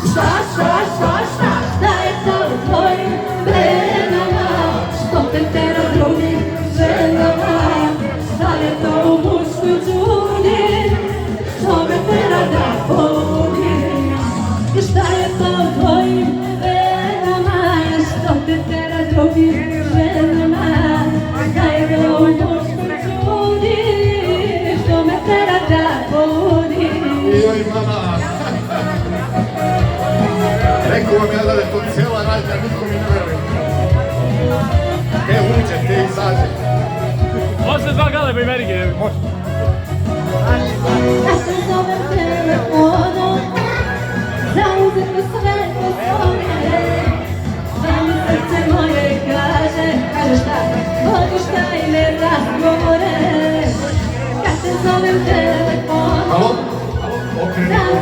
Šta je to u tvojim venama, što te tera drugim ženama? Da li je to u muškoj đuni, što me tera da volim? Šta je to u tvojim venama, što te tera drugim ženama? Da je to u muškoj đuni, što me tera da volim? Joj, mama! Rekao vam ja da je to cijela radnja, niko mi ne veruje. Te uđe, te izađe. Može dva galeba i verige, može. Ja se zovem telefonom, zauzet mi sve poslove. Da mi srce moje kaže šta, hoću šta i ne razgovore. Ja se zovem telefonom, Alo? Okrenuo.